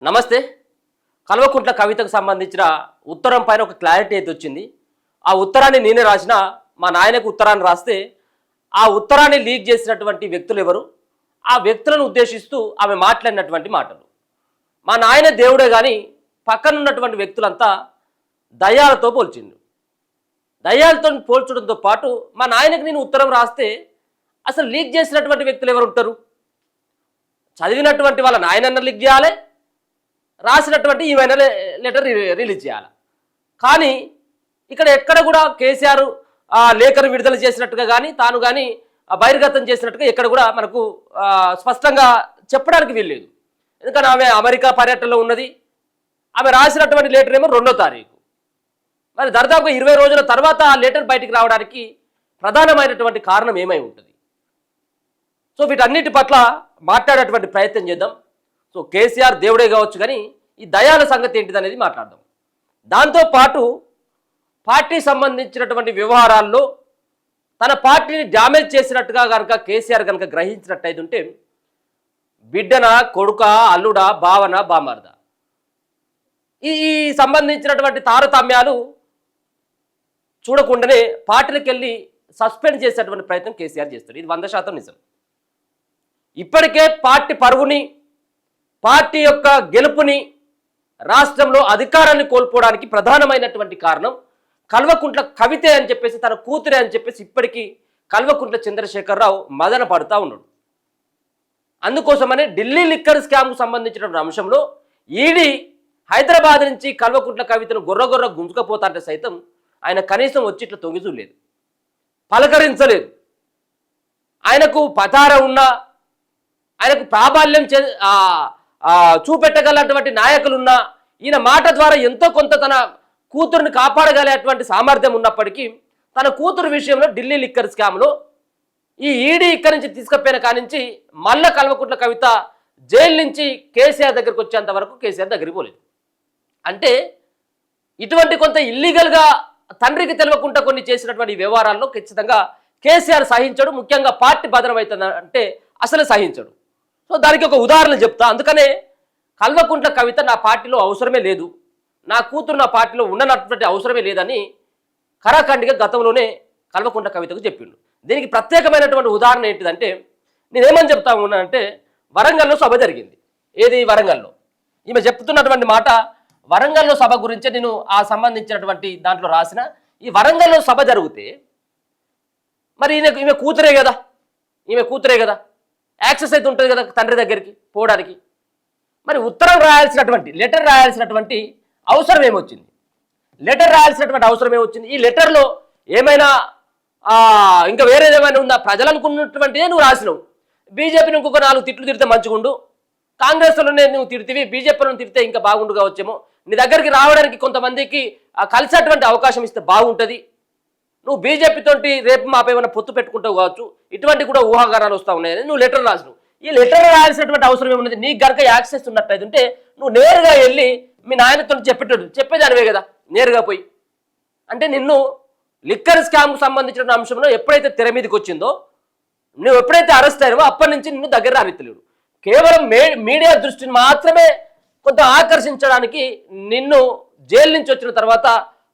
నమస్తే. కల్వకుంట్ల కవితకు సంబంధించిన ఉత్తరం పైన ఒక క్లారిటీ అయితే వచ్చింది. ఆ ఉత్తరాన్ని నేనే రాసిన, మా నాయనకు ఉత్తరాన్ని రాస్తే ఆ ఉత్తరాన్ని లీక్ చేసినటువంటి వ్యక్తులు ఎవరు, ఆ వ్యక్తులను ఉద్దేశిస్తూ ఆమె మాట్లాడినటువంటి మాటలు. మా నాయన దేవుడే కానీ పక్కనున్నటువంటి వ్యక్తులంతా దయ్యాలతో పోల్చిండు. దయ్యాలతో పోల్చడంతో పాటు మా నాయనకు నేను ఉత్తరం రాస్తే అసలు లీక్ చేసినటువంటి వ్యక్తులు ఎవరు ఉంటారు? చదివినటువంటి వాళ్ళ నాయనన్న లీక్ చేయాలి, రాసినటువంటి ఈమెన లెటర్ రిలీజ్ చేయాలి. కానీ ఇక్కడ ఎక్కడ కూడా కేసీఆర్ లేఖను విడుదల చేసినట్టుగా కానీ తాను కానీ బహిర్గతం చేసినట్టుగా ఎక్కడ కూడా మనకు స్పష్టంగా చెప్పడానికి వీల్లేదు. ఎందుకంటే ఆమె అమెరికా పర్యటనలో ఉన్నది. ఆమె రాసినటువంటి లెటర్ ఏమో 2వ తారీఖు. మరి దాదాపుగా 20 రోజుల తర్వాత ఆ లెటర్ బయటికి రావడానికి ప్రధానమైనటువంటి కారణం ఏమై ఉంటుంది? సో వీటన్నిటి పట్ల మాట్లాడేటువంటి ప్రయత్నం చేద్దాం. సో కేసీఆర్ దేవుడే కావచ్చు, కానీ ఈ దయాల సంగతి ఏంటిది అనేది మాట్లాడదాం. దాంతోపాటు పార్టీ సంబంధించినటువంటి వ్యవహారాల్లో తన పార్టీని డ్యామేజ్ చేసినట్టుగా కనుక కేసీఆర్ కనుక గ్రహించినట్టయితే ఉంటే బిడ్డన, కొడుక, అల్లుడ, భావన, బామర్ద ఈ సంబంధించినటువంటి తారతమ్యాలు చూడకుండానే పార్టీలకు వెళ్ళి సస్పెండ్ చేసేటువంటి ప్రయత్నం కేసీఆర్ చేస్తాడు. ఇది 100% నిజం. ఇప్పటికే పార్టీ పరువుని, పార్టీ యొక్క గెలుపుని, రాష్ట్రంలో అధికారాన్ని కోల్పోవడానికి ప్రధానమైనటువంటి కారణం కల్వకుంట్ల కవితే అని చెప్పేసి, తన కూతురే అని చెప్పేసి ఇప్పటికీ కల్వకుంట్ల చంద్రశేఖరరావు మదన పడుతూ ఉన్నాడు. అందుకోసమనే ఢిల్లీ లిక్కర్ స్కామ్కు సంబంధించినటువంటి అంశంలో ఈడీ హైదరాబాద్ నుంచి కల్వకుంట్ల కవితను గొర్ర గుంజుకపోతాంటే సైతం ఆయన కనీసం వచ్చి ఇట్లా తొంగి చూడలేదు, పలకరించలేదు. ఆయనకు పతార ఉన్నా, ఆయనకు ప్రాబల్యం చూపెట్టగలటువంటి నాయకులున్నా, ఈయన మాట ద్వారా ఎంతో కొంత తన కూతురుని కాపాడగలేటువంటి సామర్థ్యం ఉన్నప్పటికీ తన కూతురు విషయంలో ఢిల్లీ లిక్కర్ స్కామ్లో ఈ ఈడీ ఇక్కడి నుంచి తీసుకుపోయిన కానించి మళ్ళా కల్వకుంట్ల కవిత జైలు నుంచి కేసీఆర్ దగ్గరికి వచ్చేంత వరకు కేసీఆర్ దగ్గరికి పోలేదు. అంటే ఇటువంటి కొంత ఇల్లీగల్గా తండ్రికి తెలియకుండా కొన్ని చేసినటువంటి వ్యవహారాల్లో ఖచ్చితంగా కేసీఆర్ సహించడు. ముఖ్యంగా పార్టీ భద్రమవుతుంది అంటే అసలు సహించడు. సో దానికి ఒక ఉదాహరణ చెప్తా. అందుకనే కల్వకుంట్ల కవిత నా పార్టీలో అవసరమే లేదు, నా కూతురు నా పార్టీలో ఉండనటువంటి అవసరమే లేదని ఖరాఖండిగా గతంలోనే కల్వకుంట్ల కవితకు చెప్పిండు. దీనికి ప్రత్యేకమైనటువంటి ఉదాహరణ ఏంటిదంటే, నేనేమని చెప్తా ఉన్నానంటే, వరంగల్లో సభ జరిగింది. ఏది వరంగల్లో? ఈమె చెప్తున్నటువంటి మాట వరంగల్లో సభ గురించే నేను ఆ సంబంధించినటువంటి దాంట్లో రాసిన. ఈ వరంగల్లో సభ జరిగితే మరి ఈమె కూతురే కదా, యాక్సెస్ అయితే ఉంటుంది కదా తండ్రి దగ్గరికి పోవడానికి. మరి ఉత్తరం రాయాల్సినటువంటి, లెటర్ రాయాల్సినటువంటి అవసరం ఏమొచ్చింది? ఈ లెటర్లో ఏమైనా ఇంకా వేరేది ఏమైనా ఉందా? ప్రజలు అనుకున్నటువంటిదే నువ్వు రాసినావు. బీజేపీని ఇంకొక 4 తిట్లు తిడితే మంచిగుండు, కాంగ్రెస్లోనే నువ్వు తిడితివి, బీజేపీలో తిడితే ఇంకా బాగుండు కావచ్చేమో, నీ దగ్గరికి రావడానికి కొంతమందికి కలిసేటువంటి అవకాశం ఇస్తే బాగుంటుంది, నువ్వు బీజేపీతోటి రేపు మాపేమైనా పొత్తు పెట్టుకుంటావు కావచ్చు, ఇటువంటి కూడా ఊహాగానాలు వస్తూ ఉన్నాయని నువ్వు లెటర్ రాసినావు. ఈ లెటర్ రాయాల్సినటువంటి అవసరం ఏమున్నది? నీకు గనక యాక్సెస్ ఉన్నట్టయితే నువ్వు నేరుగా వెళ్ళి మీ నాయనతో చెప్పేదానివే కదా, నేరుగా పోయి. అంటే నిన్ను లిక్కర్ స్కామ్కు సంబంధించిన అంశంలో ఎప్పుడైతే తెర మీదకి వచ్చిందో, నువ్వు ఎప్పుడైతే అరెస్ట్ అయ్యావో అప్పటి నుంచి నిన్ను దగ్గర రానిత్తలేడు. కేవలం మీడియా దృష్టిని మాత్రమే కొంత ఆకర్షించడానికి నిన్ను జైలు నుంచి వచ్చిన తర్వాత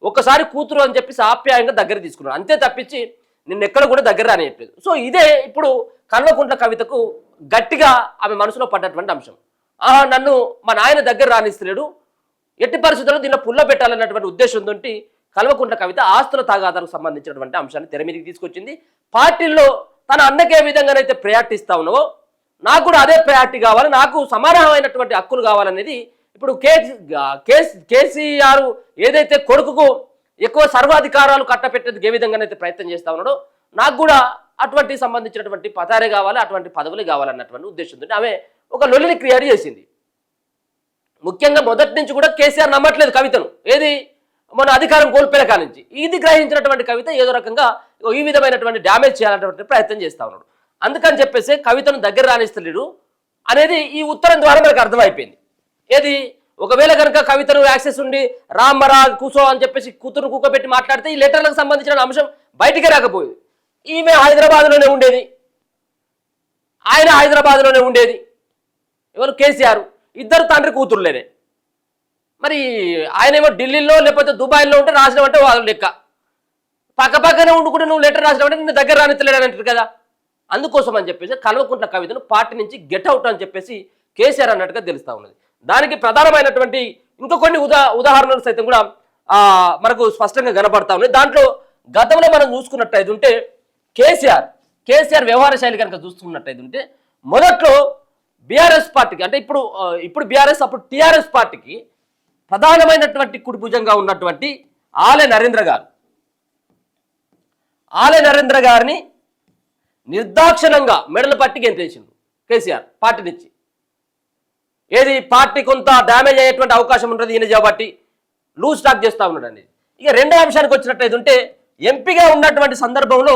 ఒకసారి కూతురు అని చెప్పేసి ఆప్యాయంగా దగ్గర తీసుకున్నాడు, అంతే తప్పించి నిన్ను ఎక్కడ కూడా దగ్గర రానియట్లేదు. సో ఇదే ఇప్పుడు కల్వకుంట్ల కవితకు గట్టిగా ఆమె మనసులో పడ్డటువంటి అంశం. నన్ను మా నాయన దగ్గర రానిస్తలేడు, ఎట్టి పరిస్థితుల్లో దీనిలో పుల్ల పెట్టాలన్నటువంటి ఉద్దేశంతో కల్వకుంట్ల కవిత ఆస్తుల తగాదాలకు సంబంధించినటువంటి అంశాన్ని తెర మీదకి తీసుకొచ్చింది. పార్టీల్లో తన అన్నకే విధంగానైతే ప్రయారిటీ ఇస్తా ఉన్నావో నాకు కూడా అదే ప్రయారిటీ కావాలి, నాకు సమానమైనటువంటి హక్కులు కావాలనేది ఇప్పుడు కేసీఆర్ ఏదైతే కొడుకుకు ఎక్కువ సర్వాధికారాలు కట్టపెట్టేందుకు ఏ విధంగానైతే ప్రయత్నం చేస్తా ఉన్నాడో నాకు కూడా అటువంటి సంబంధించినటువంటి పతారే కావాలి, అటువంటి పదవులు కావాలన్నటువంటి ఉద్దేశంతో ఆమె ఒక లొల్లిని క్రియేట్ చేసింది. ముఖ్యంగా మొదటి నుంచి కూడా కేసీఆర్ నమ్మట్లేదు కవితను, ఏది మన అధికారం కోల్పోయిన కానించి. ఇది గ్రహించినటువంటి కవిత ఏదో రకంగా ఈ విధమైనటువంటి డ్యామేజ్ చేయాలన్నటువంటి ప్రయత్నం చేస్తా ఉన్నాడు. అందుకని చెప్పేసి కవితను దగ్గర రానిస్తలేడు అనేది ఈ ఉత్తరం ద్వారా మనకు అర్థమైపోయింది. ఏది ఒకవేళ కనుక కవితను యాక్సెస్ ఉండి రామ్మరా కూసో అని చెప్పేసి కూతురు కూకబెట్టి మాట్లాడితే ఈ లెటర్లకు సంబంధించిన అంశం బయటికి రాకపోయేది. ఈమె హైదరాబాద్లోనే ఉండేది, ఆయన హైదరాబాద్లోనే ఉండేది. ఎవరు? కేసీఆర్. ఇద్దరు తండ్రి కూతురులేనే. మరి ఆయనేమో ఢిల్లీలో లేకపోతే దుబాయ్లో ఉంటే రాసినామంటే వాళ్ళు లెక్క, పక్కనే ఉండుకుంటే నువ్వు లెటర్ రాసినామంటే నిన్ను దగ్గర రానిత్తలేడని అంటారు కదా. అందుకోసం అని చెప్పేసి కల్వకుంట్ల కవితను పార్టీ నుంచి గెట్ అవుట్ అని చెప్పేసి కేసీఆర్ అన్నట్టుగా తెలుస్తూ ఉన్నది. దానికి ప్రధానమైనటువంటి ఇంకా కొన్ని ఉదాహరణలు సైతం కూడా మనకు స్పష్టంగా కనబడతా ఉన్నాయి. దాంట్లో గతంలో మనం చూసుకున్నట్టయితే ఉంటే కేసీఆర్ వ్యవహార శైలి కనుక చూసుకున్నట్టయితే ఉంటే మొదట్లో బీఆర్ఎస్ పార్టీకి అంటే ఇప్పుడు బీఆర్ఎస్ అప్పుడు టీఆర్ఎస్ పార్టీకి ప్రధానమైనటువంటి కుడిభుజంగా ఉన్నటువంటి ఆలే నరేంద్ర గారిని నిర్దాక్షిణంగా మెడలు పట్టి గెంతేసిండు కేసీఆర్ పార్టీ నుంచి. ఏది పార్టీ కొంత డ్యామేజ్ అయ్యేటువంటి అవకాశం ఉంటుంది ఈయన కాబట్టి లూజ్ స్టాక్ చేస్తూ ఉన్నాడు అనేది. ఇక రెండో అంశానికి వచ్చినట్టయితే ఉంటే ఎంపీగా ఉన్నటువంటి సందర్భంలో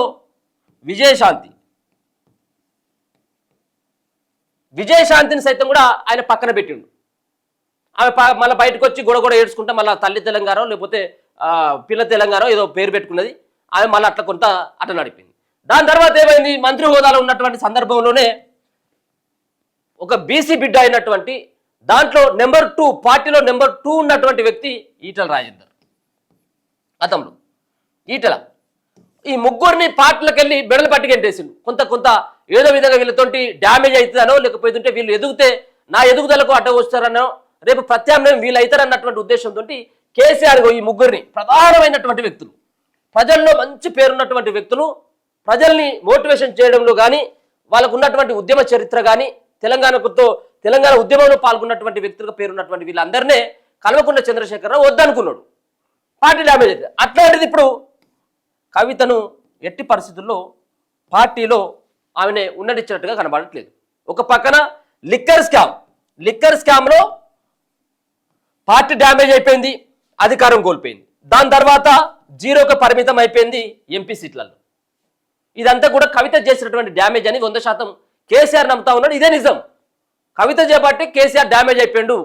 విజయశాంతిని సైతం కూడా ఆయన పక్కన పెట్టిండు. ఆమె మళ్ళీ బయటకు వచ్చి గొడగొడ ఏడ్చుకుంటా మళ్ళీ తల్లి తెలంగాణ లేకపోతే పిల్ల తెలంగాణ ఏదో పేరు పెట్టుకున్నది. ఆమె మళ్ళీ అట్లా కొంత అట్లా నడిపింది. దాని తర్వాత ఏమైంది, మంత్రి హోదాలో ఉన్నటువంటి సందర్భంలోనే ఒక బీసీ బిడ్డ అయినటువంటి దాంట్లో పార్టీలో నెంబర్ 2 ఉన్నటువంటి వ్యక్తి ఈటల రాజేందర్. గతంలో ఈటల ఈ ముగ్గురిని పార్టీలకు వెళ్ళి బెడలు పట్టి గెంటేసిండు. కొంత ఏదో విధంగా వీళ్ళతోటి డ్యామేజ్ అవుతుందనో లేకపోతే వీళ్ళు ఎదుగుతే నా ఎదుగుదలకు అడ్డ వస్తారనో రేపు ప్రత్యామ్నాయం వీళ్ళు అవుతారన్నటువంటి ఉద్దేశంతో కేసీఆర్ ఈ ముగ్గురిని ప్రధానమైనటువంటి వ్యక్తులు, ప్రజల్లో మంచి పేరున్నటువంటి వ్యక్తులు, ప్రజల్ని మోటివేషన్ చేయడంలో కానీ వాళ్ళకు ఉన్నటువంటి ఉద్యమ చరిత్ర కానీ తెలంగాణ ఉద్యమంలో పాల్గొన్నటువంటి వ్యక్తులుగా పేరున్నటువంటి వీళ్ళందరినీ కల్వకుంట్ల చంద్రశేఖరరావు వద్దనుకున్నాడు. పార్టీ డ్యామేజ్ అయితే అట్లాంటిది ఇప్పుడు కవితను ఎట్టి పరిస్థితుల్లో పార్టీలో ఆమెనే ఉన్నడిచ్చినట్టుగా కనబడట్లేదు. ఒక పక్కన లిక్కర్ స్కామ్లో పార్టీ డ్యామేజ్ అయిపోయింది, అధికారం కోల్పోయింది. దాని తర్వాత 0కి పరిమితం అయిపోయింది ఎంపీ సీట్లలో. ఇదంతా కూడా కవిత చేసినటువంటి డ్యామేజ్ అని 100% కేసీఆర్ నమ్ముతా ఉన్నాడు. ఇదే నిజం. కవిత చేపట్టి కేసీఆర్ డ్యామేజ్ అయిపోయిండు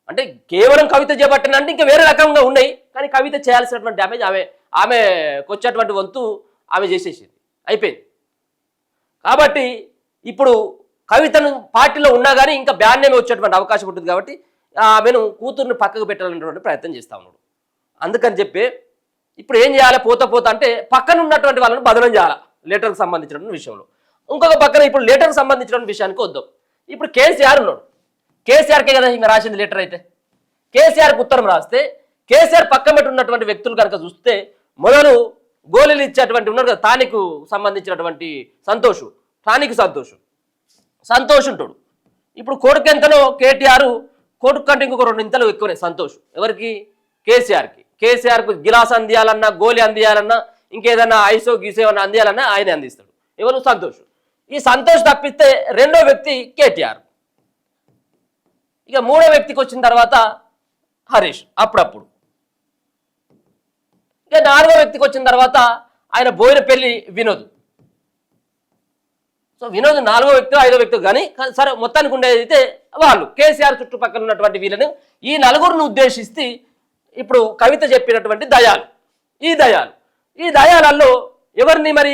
అంటే కేవలం కవిత చేపట్టినంటే ఇంకా వేరే రకంగా ఉన్నాయి, కానీ కవిత చేయాల్సినటువంటి డ్యామేజ్ ఆమెకు వచ్చేటువంటి వంతు ఆమె చేసేసింది, అయిపోయింది. కాబట్టి ఇప్పుడు కవితను పార్టీలో ఉన్నా కానీ ఇంకా బ్యాన్ నేమే వచ్చేటువంటి అవకాశం ఉంటుంది. కాబట్టి ఆమెను కూతుర్ని పక్కకు పెట్టాలనేటువంటి ప్రయత్నం చేస్తా ఉన్నాడు. అందుకని చెప్పి ఇప్పుడు ఏం చేయాలి, పోతా అంటే పక్కన ఉన్నటువంటి వాళ్ళని బదనం చేయాలి లెటర్కి సంబంధించినటువంటి విషయంలో. ఇంకొక పక్కన ఇప్పుడు లెటర్కి సంబంధించిన విషయానికి వద్దాం. ఇప్పుడు కేసీఆర్ ఉన్నాడు, కేసీఆర్కే కదా ఇంకా రాసింది లెటర్. అయితే కేసీఆర్కి ఉత్తరం రాస్తే కేసీఆర్ పక్కన పెట్టి ఉన్నటువంటి వ్యక్తులు కనుక చూస్తే మొదలు గోళీలు ఇచ్చేటువంటి ఉన్నారు కదా, తానికి సంబంధించినటువంటి సంతోష్ ఉంటాడు. ఇప్పుడు కొడుకు ఎంతనో కేటీఆర్, కొడుకు కంటే ఇంకొక 2 ఇంతలు ఎక్కువనే సంతోష్. ఎవరికి? కేసీఆర్కు గిలాస్ అందియాలన్నా, గోళీ అందియాలన్నా, ఇంకేదన్నా ఐసో గీసో ఏమన్నా అందియాలన్నా ఆయనే అందిస్తాడు. ఎవరు? సంతోష్. ఈ సంతోష్ తప్పిస్తే రెండో వ్యక్తి కేటీఆర్. ఇక మూడో వ్యక్తికి వచ్చిన తర్వాత హరీష్ అప్పుడప్పుడు. ఇక నాలుగో వ్యక్తికి వచ్చిన తర్వాత ఆయన బోయినపల్లి వినోద్. సో వినోద్ నాలుగో వ్యక్తి, ఐదో వ్యక్తి కానీ సరే మొత్తానికి ఉండేది అయితే వాళ్ళు కేసీఆర్ చుట్టుపక్కల ఉన్నటువంటి వీళ్ళను ఈ నలుగురిని ఉద్దేశిస్తే ఇప్పుడు కవిత చెప్పినటువంటి ఈ దయాలలో ఎవరిని మరి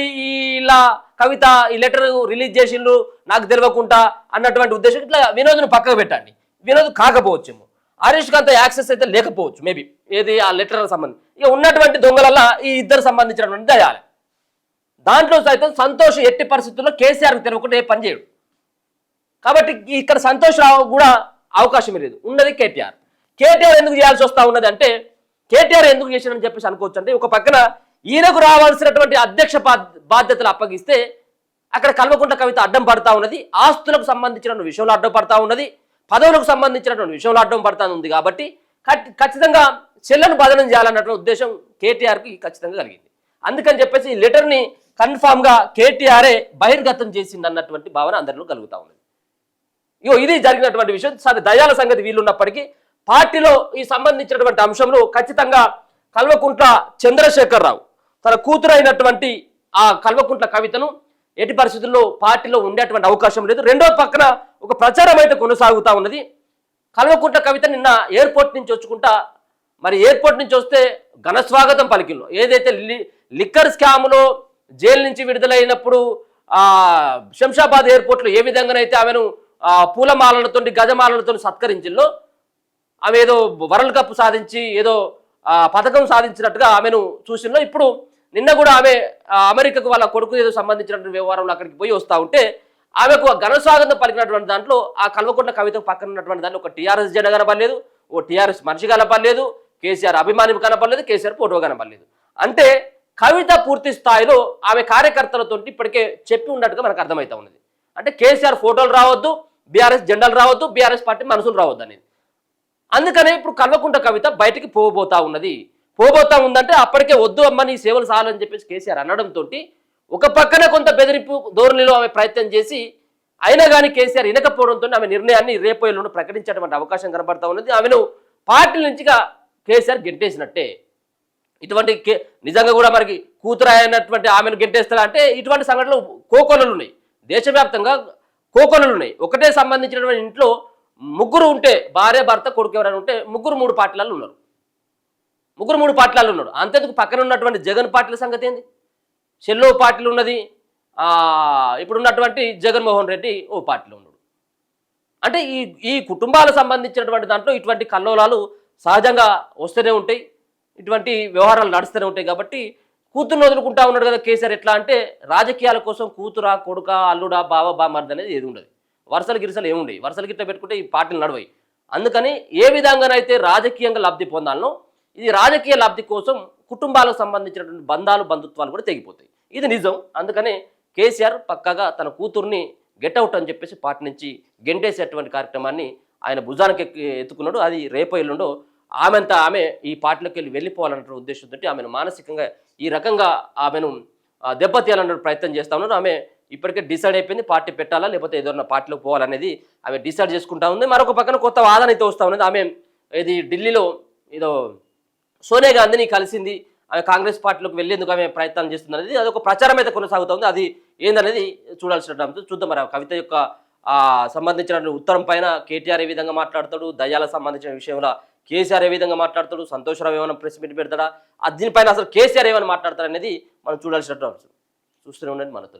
ఇలా కవిత ఈ లెటర్ రిలీజ్ చేసిండ్రు నాకు తెలియకుండా అన్నటువంటి ఉద్దేశం ఇట్లా వినోద్ను పక్కకు పెట్టండి. వినోద్ కాకపోవచ్చేమో, హరీష్కి అంత యాక్సెస్ అయితే లేకపోవచ్చు మేబీ ఏది ఆ లెటర్ సంబంధించి. ఇక ఉన్నటువంటి దొంగలల్లా ఈ ఇద్దరు సంబంధించినటువంటి దయాలే. దాంట్లో సైతం సంతోష్ ఎట్టి పరిస్థితుల్లో కేసీఆర్కి తెలియకుండా ఏ పని చేయడు. కాబట్టి ఇక్కడ సంతోష్ రావు కూడా అవకాశం లేదు. ఉన్నది కేటీఆర్ ఎందుకు చేయాల్సి వస్తూ ఉన్నది అంటే కేటీఆర్ ఎందుకు చేశాడని చెప్పేసి అనుకోవచ్చు. అంటే ఒక పక్కన ఈయనకు రావాల్సినటువంటి అధ్యక్ష బాధ్యతలు అప్పగిస్తే అక్కడ కల్వకుంట్ల కవిత అడ్డం పడతా ఉన్నది, ఆస్తులకు సంబంధించిన విషయంలో అడ్డం పడతా ఉన్నది, పదవులకు సంబంధించినటువంటి విషయంలో అడ్డం పడతా ఉంది. కాబట్టి ఖచ్చితంగా చెల్లను బదనం చేయాలన్నటువంటి ఉద్దేశం కేటీఆర్కి ఖచ్చితంగా కలిగింది. అందుకని చెప్పేసి ఈ లెటర్ని కన్ఫామ్గా కేటీఆరే బహిర్గతం చేసింది అన్నటువంటి భావన అందరిలో కలుగుతూ ఉన్నది. ఇది జరిగినటువంటి విషయం. సరే దయాల సంగతి వీళ్ళున్నప్పటికీ పార్టీలో ఈ సంబంధించినటువంటి అంశంలో ఖచ్చితంగా కల్వకుంట్ల చంద్రశేఖరరావు తన కూతురు అయినటువంటి ఆ కల్వకుంట్ల కవితను ఎట్టి పరిస్థితుల్లో పార్టీలో ఉండేటువంటి అవకాశం లేదు. రెండో పక్కన ఒక ప్రచారం అయితే కొనసాగుతూ ఉన్నది. కల్వకుంట్ల కవిత నిన్న ఎయిర్పోర్ట్ నుంచి వచ్చుకుంటా మరి ఎయిర్పోర్ట్ నుంచి వస్తే ఘన స్వాగతం పలికిండ్రు. ఏదైతే లిక్కర్ స్కామ్లో జైలు నుంచి విడుదలైనప్పుడు శంషాబాద్ ఎయిర్పోర్ట్లో ఏ విధంగానైతే ఆమెను పూలమాలలతో గజమాలలతో సత్కరించిల్లో ఆమె ఏదో వరల్డ్ కప్ సాధించి ఏదో పథకం సాధించినట్టుగా ఆమెను చూసిల్లో. ఇప్పుడు నిన్న కూడా ఆమె అమెరికాకు వాళ్ళ కొడుకు ఏదో సంబంధించినటువంటి వ్యవహారంలో అక్కడికి పోయి వస్తూ ఉంటే ఆమెకు ఘనస్వాగతం పలికినటువంటి దాంట్లో ఆ కల్వకుంట్ల కవితకు పక్కన ఉన్నటువంటి దాంట్లో ఒక టీఆర్ఎస్ జెండా కనపడలేదు, ఓ టీఆర్ఎస్ మనిషి కనపడలేదు, కేసీఆర్ అభిమాని కనపడలేదు, కేసీఆర్ ఫోటో కనపడలేదు. అంటే కవిత పూర్తి స్థాయిలో ఆమె కార్యకర్తలతో ఇప్పటికే చెప్పి ఉన్నట్టుగా మనకు అర్థమవుతా ఉన్నది. అంటే కేసీఆర్ ఫోటోలు రావద్దు, బీఆర్ఎస్ జెండాలు రావద్దు, బీఆర్ఎస్ పార్టీ మనసులు రావద్దు అనేది. అందుకనే ఇప్పుడు కల్వకుంట్ల కవిత బయటికి పోబోతా ఉన్నది. పోబోతా ఉందంటే అప్పటికే వద్దు అమ్మ నీ సేవలు చాలని చెప్పేసి కేసీఆర్ అనడంతో ఒక పక్కన కొంత బెదిరింపు ధోరణిలో ఆమె ప్రయత్నం చేసి అయినా కానీ కేసీఆర్ వినకపోవడంతో ఆమె నిర్ణయాన్ని రేపు ఎల్లుండి ప్రకటించేటువంటి అవకాశం కనబడతా ఉన్నది. ఆమెను పార్టీ నుంచిగా కేసీఆర్ గెంటేసినట్టే. ఇటువంటి నిజంగా కూడా మనకి కూతురాయనటువంటి ఆమెను గెంటేస్తారా అంటే ఇటువంటి సంఘటనలు కోకొనలు ఉన్నాయి, దేశవ్యాప్తంగా కోకొనలు ఉన్నాయి. ఒకటే సంబంధించినటువంటి ఇంట్లో ముగ్గురు ఉంటే భార్య భర్త కొడుకు ఎవరైనా ఉంటే ముగ్గురు మూడు పార్టీలలో ఉన్నారు, అంతేందుకు పక్కన ఉన్నటువంటి జగన్ పార్టీల సంగతి ఏంది? చెల్లో పార్టీలు ఉన్నది, ఇప్పుడున్నటువంటి జగన్మోహన్ రెడ్డి ఓ పార్టీలో ఉన్నాడు. అంటే ఈ కుటుంబాలకు సంబంధించినటువంటి దాంట్లో ఇటువంటి కల్లోలాలు సహజంగా వస్తూనే ఉంటాయి, ఇటువంటి వ్యవహారాలు నడుస్తూనే ఉంటాయి. కాబట్టి కూతుర్ని వదులుకుంటా ఉన్నాడు కదా కేసీఆర్. ఎట్లా అంటే రాజకీయాల కోసం కూతురా కొడుక అల్లుడా బావ బామర్ది అనేది ఏది ఉండదు, వరుసలు గిరిసలు ఏముండవు, వరుసలు గిట్ల పెట్టుకుంటే ఈ పార్టీలు నడవయి. అందుకని ఏ విధంగానైతే రాజకీయంగా లబ్ధి పొందాలనో ఇది రాజకీయ లబ్ధి కోసం కుటుంబాలకు సంబంధించినటువంటి బంధాలు బంధుత్వాలు కూడా తెగిపోతాయి, ఇది నిజం. అందుకనే కేసీఆర్ పక్కాగా తన కూతుర్ని గెట్అవుట్ అని చెప్పేసి పార్టీ నుంచి గెంటేసేటువంటి కార్యక్రమాన్ని ఆయన భుజానికి ఎత్తుకున్నాడు. అది రేపో ఎల్లుండో ఆమెంతా ఆమె ఈ పార్టీలోకి వెళ్ళిపోవాలన్న ఉద్దేశంతో ఆమెను మానసికంగా ఈ రకంగా ఆమెను దెబ్బతీయాలన్న ప్రయత్నం చేస్తా ఉన్నారు. ఆమె ఇప్పటికే డిసైడ్ అయిపోయింది, పార్టీ పెట్టాలా లేకపోతే ఏదైనా పార్టీలోకి పోవాలనేది ఆమె డిసైడ్ చేసుకుంటా ఉంది. మరొక పక్కన కొత్త వాదన అయితే వస్తూ ఉన్నది. ఆమె ఇది ఢిల్లీలో ఏదో సోనియా గాంధీని కలిసింది, ఆమె కాంగ్రెస్ పార్టీలోకి వెళ్ళేందుకు ఆమె ప్రయత్నం చేస్తున్నది, అదొక ప్రచారం అయితే కొనసాగుతూ ఉంది. అది ఏందనేది చూడాల్సిన చూద్దాం. మరి కవిత యొక్క సంబంధించిన ఉత్తరం పైన కేటీఆర్ ఏ విధంగా మాట్లాడతాడు, దయ్యాలకు సంబంధించిన విషయంలో కేసీఆర్ ఏ విధంగా మాట్లాడతాడు, సంతోషరావు ఏమైనా ప్రెస్ మీట్ పెడతాడా, దీనిపైన అసలు కేసీఆర్ ఏమైనా మాట్లాడతాడు అనేది మనం చూడాల్సిన చూస్తూనే ఉండండి మనతో.